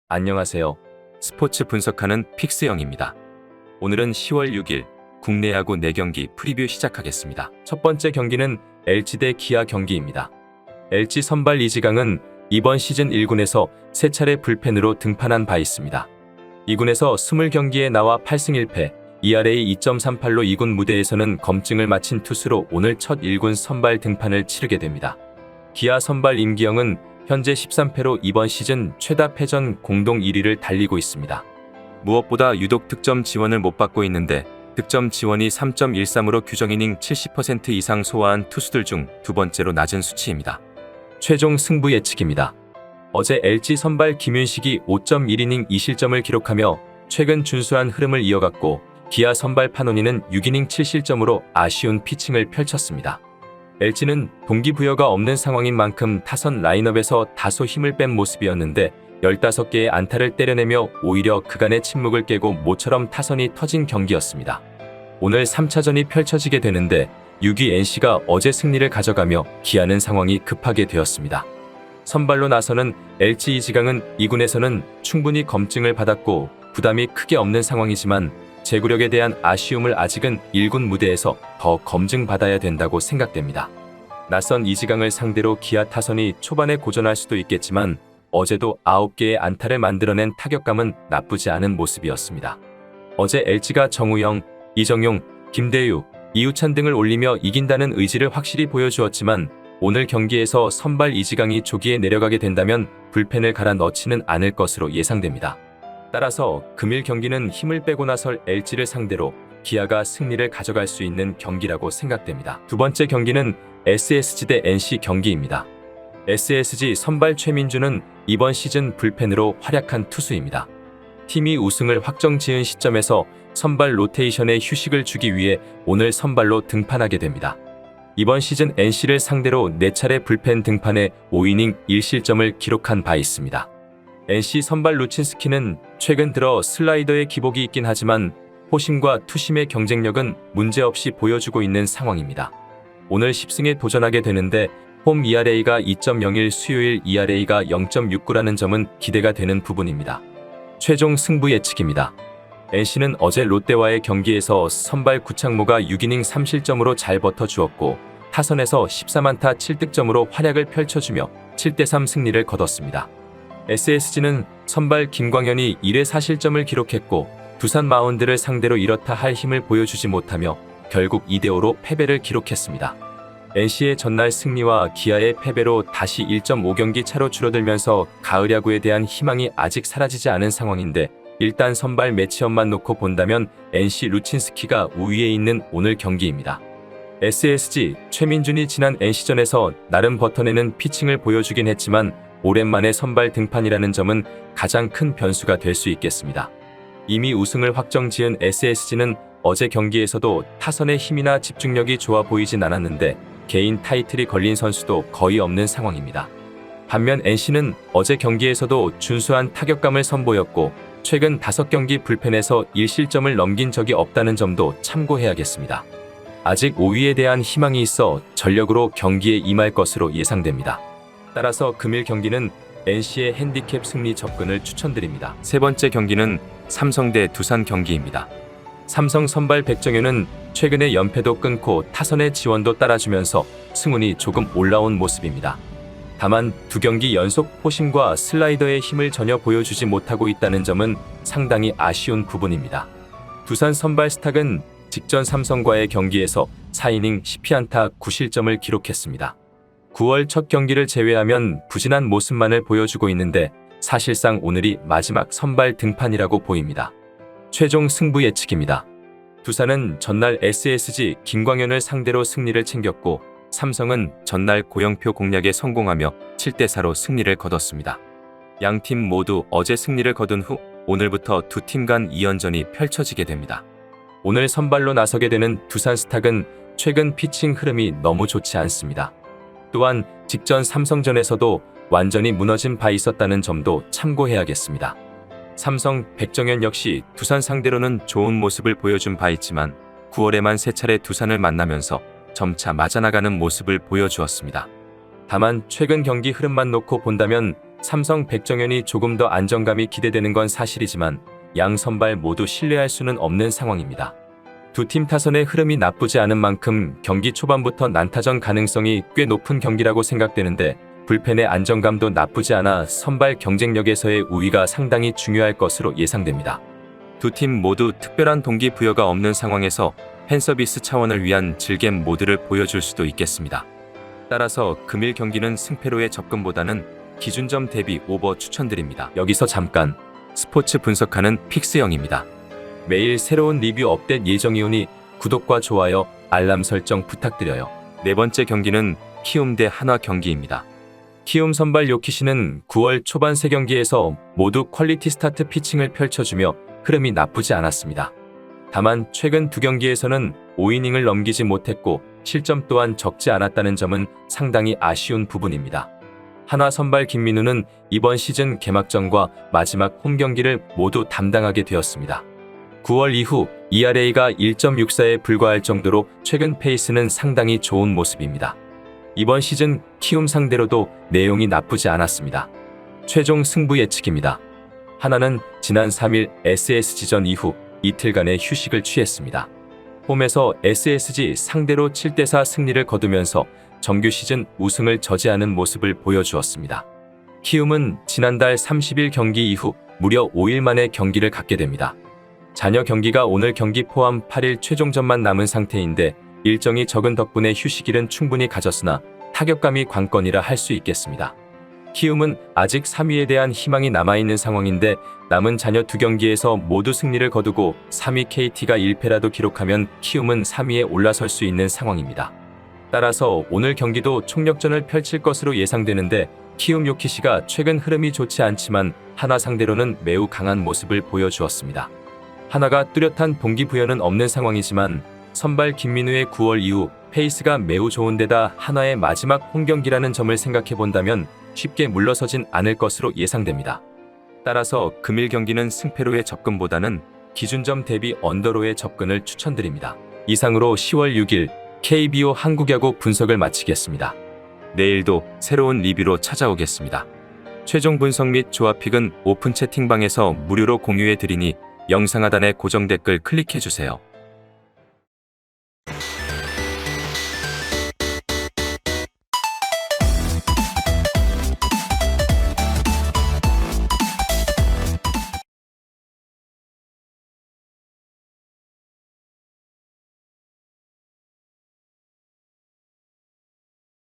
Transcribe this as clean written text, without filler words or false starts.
안녕하세요. 스포츠 분석하는 픽스영입니다. 오늘은 10월 6일 국내 야구 4경기 프리뷰 시작하겠습니다. 첫 번째 경기는 LG 대 기아 경기입니다. LG 선발 이지강은 이번 시즌 1군에서 3차례 불펜으로 등판한 바 있습니다. 2군에서 20경기에 나와 8승 1패, ERA 2.38로 2군 무대에서는 검증을 마친 투수로 오늘 첫 1군 선발 등판을 치르게 됩니다. 기아 선발 임기영은 현재 13패로 이번 시즌 최다 패전 공동 1위를 달리고 있습니다. 무엇보다 유독 득점 지원을 못 받고 있는데 득점 지원이 3.13으로 규정이닝 70% 이상 소화한 투수들 중 두 번째로 낮은 수치입니다. 최종 승부 예측입니다. 어제 LG 선발 김윤식이 5.1이닝 2실점을 기록하며 최근 준수한 흐름을 이어갔고 기아 선발 판원이는 6이닝 7실점으로 아쉬운 피칭을 펼쳤습니다. LG는 동기부여가 없는 상황인 만큼 타선 라인업에서 다소 힘을 뺀 모습이었는데 15개의 안타를 때려내며 오히려 그간의 침묵을 깨고 모처럼 타선이 터진 경기였습니다. 오늘 3차전이 펼쳐지게 되는데 6위 NC가 어제 승리를 가져가며 기아는 상황이 급하게 되었습니다. 선발로 나서는 LG 이지강은 2군에서는 충분히 검증을 받았고 부담이 크게 없는 상황이지만 제구력에 대한 아쉬움을 아직은 1군 무대에서 더 검증받아야 된다고 생각됩니다. 낯선 이지강을 상대로 기아 타선이 초반에 고전할 수도 있겠지만 어제도 9개의 안타를 만들어낸 타격감은 나쁘지 않은 모습이었습니다. 어제 LG가 정우영, 이정용, 김대유, 이우찬 등을 올리며 이긴다는 의지를 확실히 보여주었지만 오늘 경기에서 선발 이지강이 조기에 내려가게 된다면 불펜을 갈아 넣지는 않을 것으로 예상됩니다. 따라서 금일 경기는 힘을 빼고 나설 LG를 상대로 기아가 승리를 가져갈 수 있는 경기라고 생각됩니다. 두 번째 경기는 SSG 대 NC 경기입니다. SSG 선발 최민주는 이번 시즌 불펜으로 활약한 투수입니다. 팀이 우승을 확정지은 시점에서 선발 로테이션에 휴식을 주기 위해 오늘 선발로 등판하게 됩니다. 이번 시즌 NC를 상대로 4차례 불펜 등판에 5이닝 1실점을 기록한 바 있습니다. NC 선발 루친스키는 최근 들어 슬라이더의 기복이 있긴 하지만 호심과 투심의 경쟁력은 문제없이 보여주고 있는 상황입니다. 오늘 10승에 도전하게 되는데 홈 ERA가 2.01, 수요일 ERA가 0.69라는 점은 기대가 되는 부분입니다. 최종 승부 예측입니다. NC는 어제 롯데와의 경기에서 선발 구창모가 6이닝 3실점으로 잘 버텨주었고 타선에서 14안타 7득점으로 활약을 펼쳐주며 7대3 승리를 거뒀습니다. SSG는 선발 김광현이 1회 4실점을 기록했고 두산 마운드를 상대로 이렇다 할 힘을 보여주지 못하며 결국 2대5로 패배를 기록했습니다. NC의 전날 승리와 기아의 패배로 다시 1.5경기 차로 줄어들면서 가을 야구에 대한 희망이 아직 사라지지 않은 상황인데 일단 선발 매치업만 놓고 본다면 NC 루친스키가 우위에 있는 오늘 경기입니다. SSG 최민준이 지난 NC전에서 나름 버텨내는 피칭을 보여주긴 했지만 오랜만에 선발 등판이라는 점은 가장 큰 변수가 될 수 있겠습니다. 이미 우승을 확정지은 SSG는 어제 경기에서도 타선의 힘이나 집중력이 좋아 보이진 않았는데 개인 타이틀이 걸린 선수도 거의 없는 상황입니다. 반면 NC는 어제 경기에서도 준수한 타격감을 선보였고 최근 5경기 불펜에서 1실점을 넘긴 적이 없다는 점도 참고해야겠습니다. 아직 5위에 대한 희망이 있어 전력으로 경기에 임할 것으로 예상됩니다. 따라서 금일 경기는 NC의 핸디캡 승리 접근을 추천드립니다. 세 번째 경기는 삼성 대 두산 경기입니다. 삼성 선발 백정현은 최근에 연패도 끊고 타선의 지원도 따라주면서 승운이 조금 올라온 모습입니다. 다만 2경기 연속 포심과 슬라이더의 힘을 전혀 보여주지 못하고 있다는 점은 상당히 아쉬운 부분입니다. 두산 선발 스탁은 직전 삼성과의 경기에서 4이닝 10피안타 9실점을 기록했습니다. 9월 첫 경기를 제외하면 부진한 모습만을 보여주고 있는데 사실상 오늘이 마지막 선발 등판이라고 보입니다. 최종 승부 예측입니다. 두산은 전날 SSG 김광현을 상대로 승리를 챙겼고 삼성은 전날 고영표 공략에 성공하며 7대4로 승리를 거뒀습니다. 양팀 모두 어제 승리를 거둔 후 오늘부터 두 팀 간 2연전이 펼쳐지게 됩니다. 오늘 선발로 나서게 되는 두산 스탁은 최근 피칭 흐름이 너무 좋지 않습니다. 또한 직전 삼성전에서도 완전히 무너진 바 있었다는 점도 참고해야겠습니다. 삼성 백정현 역시 두산 상대로는 좋은 모습을 보여준 바 있지만 9월에만 3차례 두산을 만나면서 점차 맞아나가는 모습을 보여주었습니다. 다만 최근 경기 흐름만 놓고 본다면 삼성 백정현이 조금 더 안정감이 기대되는 건 사실이지만 양 선발 모두 신뢰할 수는 없는 상황입니다. 두 팀 타선의 흐름이 나쁘지 않은 만큼 경기 초반부터 난타전 가능성이 꽤 높은 경기라고 생각되는데 불펜의 안정감도 나쁘지 않아 선발 경쟁력에서의 우위가 상당히 중요할 것으로 예상됩니다. 두 팀 모두 특별한 동기부여가 없는 상황에서 팬서비스 차원을 위한 즐겜 모드를 보여줄 수도 있겠습니다. 따라서 금일 경기는 승패로의 접근보다는 기준점 대비 오버 추천드립니다. 여기서 잠깐 스포츠 분석하는 픽스형입니다. 매일 새로운 리뷰 업데이트 예정이오니 구독과 좋아요, 알람 설정 부탁드려요. 네 번째 경기는 키움 대 한화 경기입니다. 키움 선발 요키시는 9월 초반 3경기에서 모두 퀄리티 스타트 피칭을 펼쳐주며 흐름이 나쁘지 않았습니다. 다만 최근 2경기에서는 5이닝을 넘기지 못했고 실점 또한 적지 않았다는 점은 상당히 아쉬운 부분입니다. 한화 선발 김민우는 이번 시즌 개막전과 마지막 홈 경기를 모두 담당하게 되었습니다. 9월 이후 ERA가 1.64에 불과할 정도로 최근 페이스는 상당히 좋은 모습입니다. 이번 시즌 키움 상대로도 내용이 나쁘지 않았습니다. 최종 승부 예측입니다. 하나는 지난 3일 SSG전 이후 이틀간의 휴식을 취했습니다. 홈에서 SSG 상대로 7대4 승리를 거두면서 정규 시즌 우승을 저지하는 모습을 보여주었습니다. 키움은 지난달 30일 경기 이후 무려 5일 만에 경기를 갖게 됩니다. 잔여 경기가 오늘 경기 포함 8일 최종전만 남은 상태인데 일정이 적은 덕분에 휴식일은 충분히 가졌으나 타격감이 관건이라 할 수 있겠습니다. 키움은 아직 3위에 대한 희망이 남아있는 상황인데 남은 잔여 2경기에서 모두 승리를 거두고 3위 KT가 1패라도 기록하면 키움은 3위에 올라설 수 있는 상황입니다. 따라서 오늘 경기도 총력전을 펼칠 것으로 예상되는데 키움 요키시가 최근 흐름이 좋지 않지만 한화 상대로는 매우 강한 모습을 보여주었습니다. 한화가 뚜렷한 동기부여는 없는 상황이지만 선발 김민우의 9월 이후 페이스가 매우 좋은 데다 한화의 마지막 홈경기라는 점을 생각해본다면 쉽게 물러서진 않을 것으로 예상됩니다. 따라서 금일 경기는 승패로의 접근보다는 기준점 대비 언더로의 접근을 추천드립니다. 이상으로 10월 6일 KBO 한국야구 분석을 마치겠습니다. 내일도 새로운 리뷰로 찾아오겠습니다. 최종 분석 및 조합픽은 오픈 채팅방에서 무료로 공유해드리니 영상 하단의 고정 댓글 클릭해주세요.